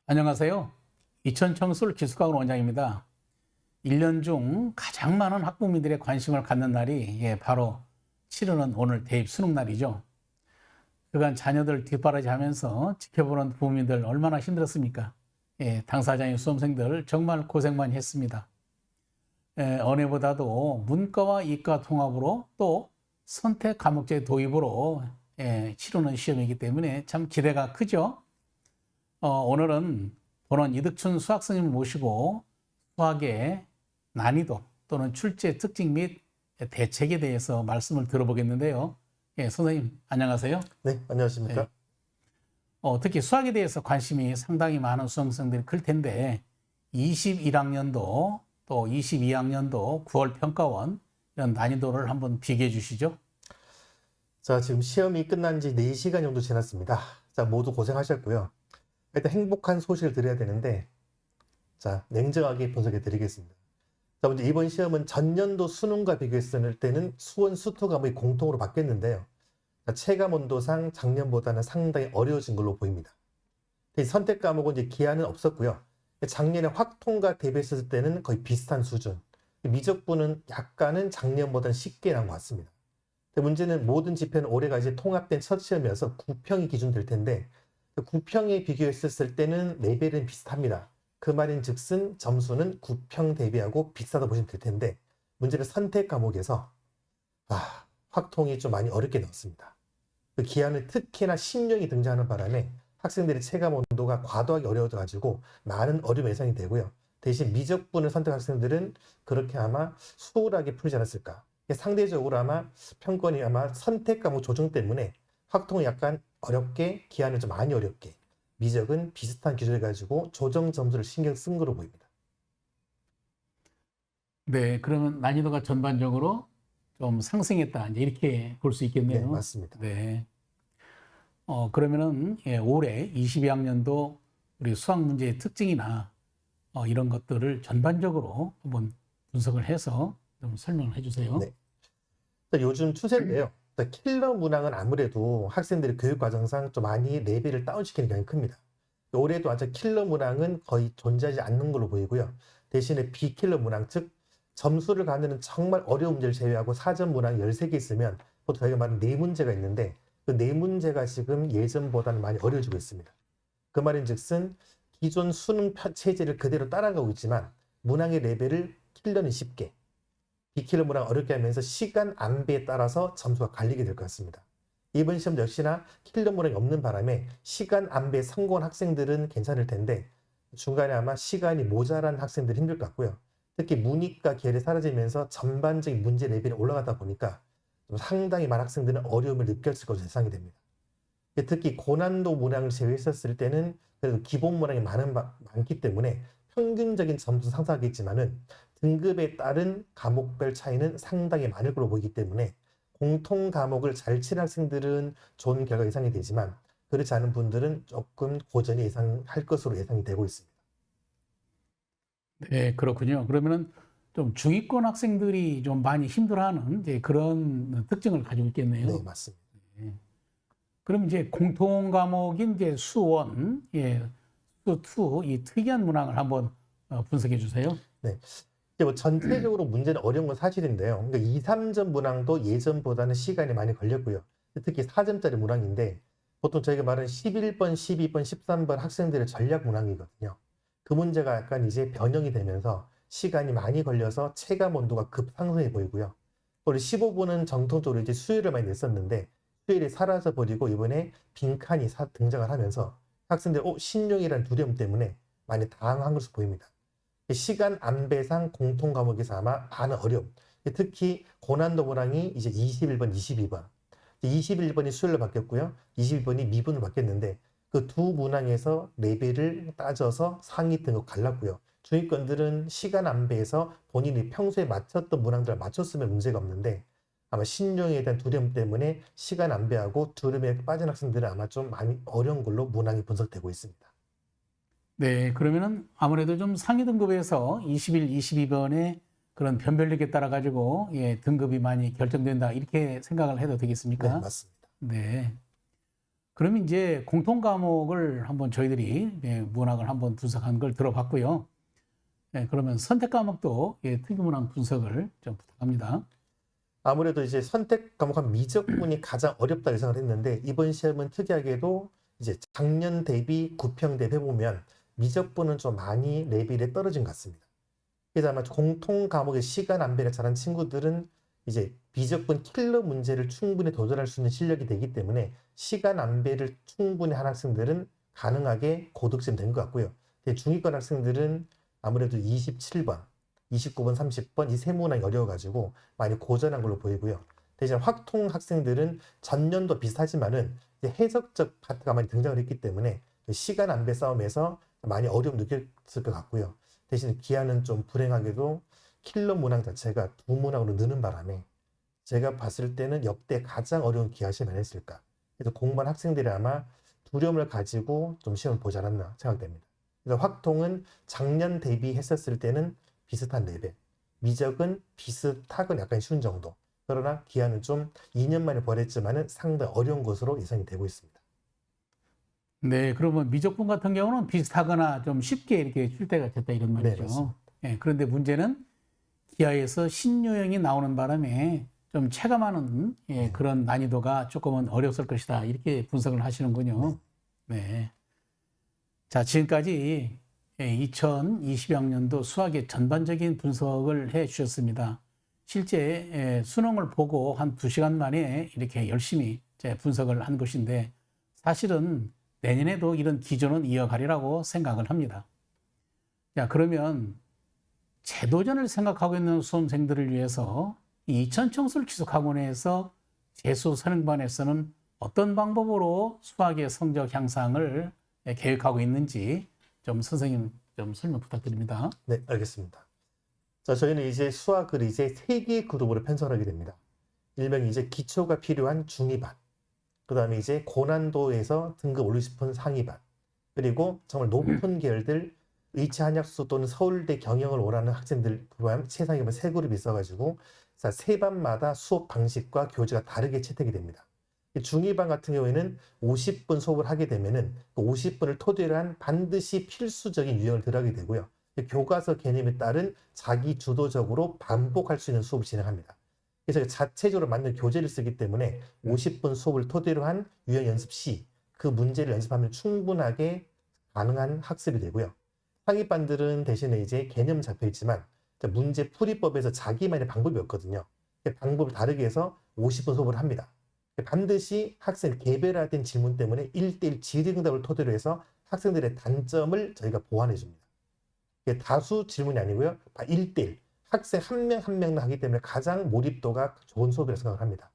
안녕하세요. 이천청술 기숙학원 원장입니다. 1년 중 가장 많은 학부모님들의 관심을 갖는 날이 바로 치르는 오늘 대입 수능 날이죠. 그간 자녀들 뒷바라지하면서 지켜보는 부모님들 얼마나 힘들었습니까? 당사자인 수험생들 정말 고생 많이 했습니다. 어느 보다도 문과와 이과 통합으로 또 선택 과목제 도입으로 치르는 시험이기 때문에 참 기대가 크죠. 오늘은 본원 이득춘 수학선생님을 모시고 수학의 난이도 또는 출제 특징 및 대책에 대해서 말씀을 들어보겠는데요. 선생님 안녕하세요. 네, 안녕하십니까? 특히 수학에 대해서 관심이 상당히 많은 수험생들이 클 텐데 21학년도 또 22학년도 9월 평가원 이런 난이도를 한번 비교해 주시죠. 자, 지금 시험이 끝난 지 4시간 정도 지났습니다. 자, 모두 고생하셨고요. 일단 행복한 소식을 드려야 되는데, 자, 냉정하게 분석해 드리겠습니다. 자, 먼저 이번 시험은 전년도 수능과 비교했을 때는 수원 수투 과목이 공통으로 바뀌었는데요. 자, 체감 온도상 작년보다는 상당히 어려워진 걸로 보입니다. 선택 과목은 이제 기한은 없었고요. 작년에 확통과 대비했을 때는 거의 비슷한 수준. 미적분은 약간은 작년보다는 쉽게 나온 것 같습니다. 문제는 모든 지표는 올해가 이제 통합된 첫 시험이어서 9평이 기준될 텐데 9평에 비교했을 때는 레벨은 비슷합니다. 그 말인 즉슨 점수는 9평 대비하고 비슷하다 보시면 될 텐데 문제는 선택 과목에서 확통이 좀 많이 어렵게 나왔습니다. 그 기한을 특히나 신용이 등장하는 바람에 학생들의 체감 온도가 과도하게 어려워져가지고 많은 어려움 예상이 되고요. 대신 미적분을 선택한 학생들은 그렇게 아마 수월하게 풀지 않았을까. 상대적으로 아마 평권이 아마 선택 과목 조정 때문에 확통은 약간 어렵게, 기한은 좀 많이 어렵게, 미적은 비슷한 기준을 가지고 조정 점수를 신경 쓴 거로 보입니다. 네, 그러면 난이도가 전반적으로 좀 상승했다 이제 이렇게 볼 수 있겠네요. 네, 맞습니다. 네. 그러면은 올해 22학년도 우리 수학 문제의 특징이나 이런 것들을 전반적으로 한번 분석을 해서 좀 설명을 해주세요. 네. 요즘 추세인데요. 킬러 문항은 아무래도 학생들의 교육 과정상 좀 많이 레벨을 다운시키는 경향이 큽니다. 올해도 아직 킬러 문항은 거의 존재하지 않는 걸로 보이고요. 대신에 비킬러 문항, 즉 점수를 가느는 정말 어려운 문제를 제외하고 사전 문항이 13개 있으면 보통 저희가 말하는 4문제가 있는데 그 4문제가 지금 예전보다는 많이 어려워지고 있습니다. 그 말인 즉슨 기존 수능 체제를 그대로 따라가고 있지만 문항의 레벨을 킬러는 쉽게, 비킬러 문항 어렵게 하면서 시간 안배에 따라서 점수가 갈리게 될 것 같습니다. 이번 시험 역시나 킬러 문항이 없는 바람에 시간 안배에 성공한 학생들은 괜찮을 텐데 중간에 아마 시간이 모자란 학생들이 힘들 것 같고요. 특히 문이과 계열이 사라지면서 전반적인 문제 레벨이 올라가다 보니까 좀 상당히 많은 학생들은 어려움을 느꼈을 것으로 예상이 됩니다. 특히 고난도 문항을 제외했었을 때는 그래도 기본 문항이 많기 때문에 평균적인 점수 상승하겠지만은 등급에 따른 과목별 차이는 상당히 많을 걸로 보이기 때문에 공통 과목을 잘 치는 학생들은 좋은 결과 예상이 되지만 그렇지 않은 분들은 조금 고전히 예상할 것으로 예상이 되고 있습니다. 네, 그렇군요. 그러면은 좀 중위권 학생들이 좀 많이 힘들어하는 이제 그런 특징을 가지고 있겠네요. 네, 맞습니다. 그럼 이제 공통 과목인 이제 수원, 수2 이 특이한 문항을 한번 분석해 주세요. 네. 전체적으로 문제는 어려운 건 사실인데요. 그러니까 2, 3점 문항도 예전보다는 시간이 많이 걸렸고요. 특히 4점짜리 문항인데 보통 저희가 말하는 11번, 12번, 13번 학생들의 전략 문항이거든요. 그 문제가 약간 이제 변형이 되면서 시간이 많이 걸려서 체감 온도가 급상승해 보이고요. 우리 15번은 정통적으로 이제 수요일을 많이 냈었는데 수요일이 사라져 버리고 이번에 빈칸이 등장을 하면서 학생들 신용이라는 두려움 때문에 많이 당황한 것으로 보입니다. 시간 안배상 공통 과목에서 아마 많은 어려움. 특히 고난도 문항이 이제 21번, 22번. 21번이 수요일로 바뀌었고요. 22번이 미분으로 바뀌었는데 그 두 문항에서 레벨을 따져서 상위 등급 갈랐고요. 중위권들은 시간 안배에서 본인이 평소에 맞췄던 문항들을 맞췄으면 문제가 없는데 아마 신용에 대한 두려움 때문에 시간 안배하고 두려움에 빠진 학생들은 아마 좀 많이 어려운 걸로 문항이 분석되고 있습니다. 네, 그러면은 아무래도 좀 상위 등급에서 21, 22번의 그런 변별력에 따라 가지고 등급이 많이 결정된다 이렇게 생각을 해도 되겠습니까? 네, 맞습니다. 네. 그러면 이제 공통 과목을 한번 저희들이 문학을 한번 분석한 걸 들어봤고요. 그러면 선택 과목도 특이문학 분석을 좀 부탁합니다. 아무래도 이제 선택 과목한 미적분이 가장 어렵다 예상을 했는데 이번 시험은 특이하게도 이제 작년 대비 구평 대비 해보면 미적분은 좀 많이 레벨에 떨어진 것 같습니다. 그래서 아마 공통 과목의 시간 안배를 잘한 친구들은 이제 미적분 킬러 문제를 충분히 도전할 수 있는 실력이 되기 때문에 시간 안배를 충분히 한 학생들은 가능하게 고득점 된 것 같고요. 중위권 학생들은 아무래도 27번, 29번, 30번 이 세 문항이 어려워가지고 많이 고전한 걸로 보이고요. 대신 확통 학생들은 전년도 비슷하지만은 이제 해석적 파트가 많이 등장을 했기 때문에 시간 안배 싸움에서 많이 어려움 느꼈을 것 같고요. 대신 기하는 좀 불행하게도 킬러 문항 자체가 두 문항으로 느는 바람에 제가 봤을 때는 역대 가장 어려운 기하 시험을 했을까. 그래서 공부한 학생들이 아마 두려움을 가지고 좀 시험을 보지 않았나 생각됩니다. 그래서 확통은 작년 대비했었을 때는 비슷한 레벨, 미적은 비슷하건 약간 쉬운 정도. 그러나 기하는 좀 2년 만에 벌했지만은 상당히 어려운 것으로 예상이 되고 있습니다. 네, 그러면 미적분 같은 경우는 비슷하거나 좀 쉽게 이렇게 출 때가 됐다 이런 네, 말이죠. 맞습니다. 그런데 문제는 기하에서 신유형이 나오는 바람에 좀 체감하는 그런 난이도가 조금은 어려웠을 것이다. 이렇게 분석을 하시는군요. 네. 자, 지금까지 2020학년도 수학의 전반적인 분석을 해 주셨습니다. 실제 수능을 보고 한 2시간 만에 이렇게 열심히 분석을 한 것인데 사실은 내년에도 이런 기조는 이어가리라고 생각을 합니다. 자, 그러면 재도전을 생각하고 있는 수험생들을 위해서 이 이천청술지속학원에서 재수 선행반에서는 어떤 방법으로 수학의 성적 향상을 계획하고 있는지 좀 선생님 좀 설명 부탁드립니다. 네, 알겠습니다. 자, 저희는 이제 수학을 이제 3개의 그룹으로 편성하게 됩니다. 일명 이제 기초가 필요한 중위반, 그 다음에 이제 고난도에서 등급 올리고 싶은 상위반, 그리고 정말 높은 계열들 의치 한약수 또는 서울대 경영을 원하는 학생들 포함 최상위반 3그룹이 있어가지고 세 반마다 수업 방식과 교재가 다르게 채택이 됩니다. 중위반 같은 경우에는 50분 수업을 하게 되면은 그 50분을 토대로 한 반드시 필수적인 유형을 들어가게 되고요. 교과서 개념에 따른 자기 주도적으로 반복할 수 있는 수업을 진행합니다. 그래서 자체적으로 만든 교재를 쓰기 때문에 50분 수업을 토대로 한 유형 연습 시 그 문제를 연습하면 충분하게 가능한 학습이 되고요. 상위반들은 대신에 이제 개념 잡혀 있지만 문제 풀이법에서 자기만의 방법이 없거든요. 방법을 다르게 해서 50분 수업을 합니다. 반드시 학생 개별화된 질문 때문에 1대1 질의응답을 토대로 해서 학생들의 단점을 저희가 보완해 줍니다. 다수 질문이 아니고요. 1대1 학생 한 명 한 명만 하기 때문에 가장 몰입도가 좋은 수업이라고 생각을 합니다.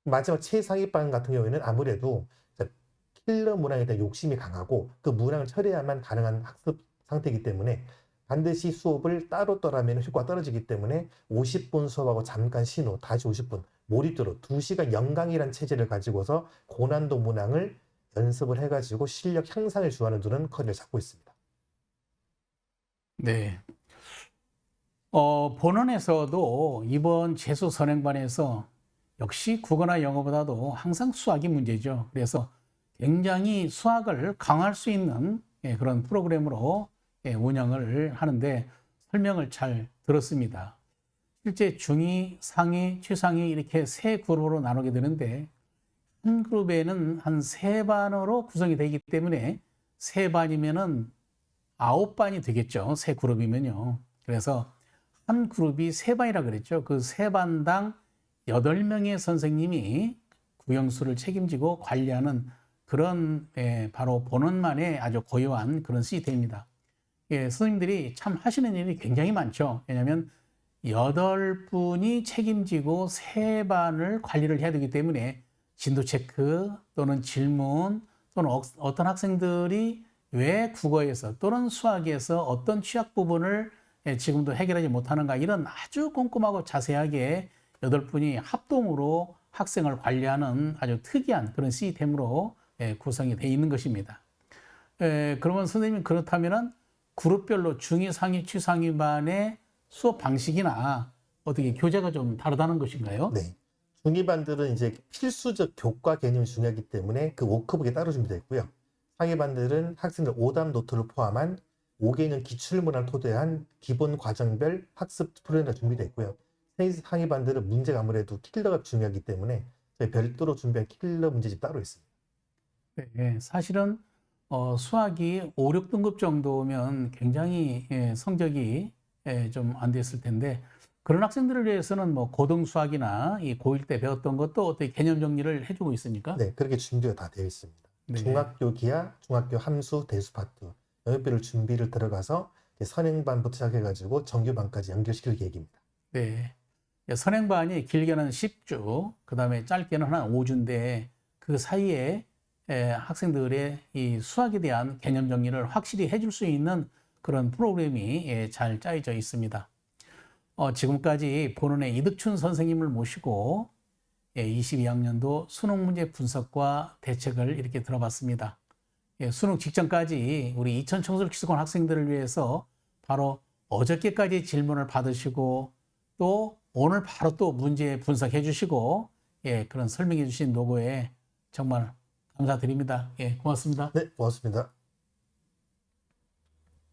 마지막 최상위반 같은 경우에는 아무래도 킬러 문항에 대한 욕심이 강하고 그 문항을 처리해야만 가능한 학습 상태이기 때문에 반드시 수업을 따로 하면 효과가 떨어지기 때문에 50분 수업하고 잠깐 쉰 후 다시 50분 몰입도로 2시간 연강이라는 체제를 가지고서 고난도 문항을 연습을 해가지고 실력 향상을 주하는 그런 커리를 잡고 있습니다. 네. 본원에서도 이번 재수 선행반에서 역시 국어나 영어보다도 항상 수학이 문제죠. 그래서 굉장히 수학을 강화할 수 있는 그런 프로그램으로 운영을 하는데 설명을 잘 들었습니다. 실제 중위, 상위, 최상위 이렇게 세 그룹으로 나누게 되는데 한 그룹에는 한 3반으로 구성이 되기 때문에 3반이면은 9반이 되겠죠. 세 그룹이면요. 그래서 한 그룹이 3반이라 그랬죠. 그 3반당 8명의 선생님이 구형수를 책임지고 관리하는 그런 바로 본원만의 아주 고유한 그런 시스템입니다. 선생님들이 참 하시는 일이 굉장히 많죠. 왜냐하면 8분이 책임지고 3반을 관리를 해야 되기 때문에 진도 체크 또는 질문 또는 어떤 학생들이 왜 국어에서 또는 수학에서 어떤 취약 부분을 지금도 해결하지 못하는가 이런 아주 꼼꼼하고 자세하게 8분이 합동으로 학생을 관리하는 아주 특이한 그런 시스템으로 구성이 되어 있는 것입니다. 그러면 선생님 그렇다면 그룹별로 중위, 상위, 최상위반의 수업 방식이나 어떻게 교재가 좀 다르다는 것인가요? 네. 중위반들은 이제 필수적 교과 개념이 중요하기 때문에 그 워크북에 따로 준비되어 있고요. 상위반들은 학생들 오답 노트를 포함한 5개년 기출문항을 토대한 기본 과정별 학습 프로그램이 준비되어 있고요. 상위반들은 문제가 아무래도 킬러가 중요하기 때문에 저희 별도로 준비한 킬러 문제집 따로 있습니다. 네, 사실은 수학이 5, 6등급 정도면 굉장히 성적이 좀 안 됐을 텐데 그런 학생들을 위해서는 뭐 고등 수학이나 이 고1 때 배웠던 것도 어떻게 개념 정리를 해주고 있습니까? 네, 그렇게 준비가 다 되어 있습니다. 네. 중학교 기하, 중학교 함수, 대수 파트, 영역별로 준비를 들어가서 이제 선행반부터 시작해가지고 정규반까지 연결시킬 계획입니다. 네. 선행반이 길게는 10주, 그 다음에 짧게는 한 5주인데 그 사이에 학생들의 이 수학에 대한 개념 정리를 확실히 해줄 수 있는 그런 프로그램이 잘 짜여져 있습니다. 지금까지 본원의 이득춘 선생님을 모시고 22학년도 수능 문제 분석과 대책을 이렇게 들어봤습니다. 수능 직전까지 우리 이천청솔기수관 학생들을 위해서 바로 어저께까지 질문을 받으시고 또 오늘 바로 또 문제 분석해 주시고 그런 설명해 주신 노고에 정말 감사드립니다. 고맙습니다. 네, 고맙습니다.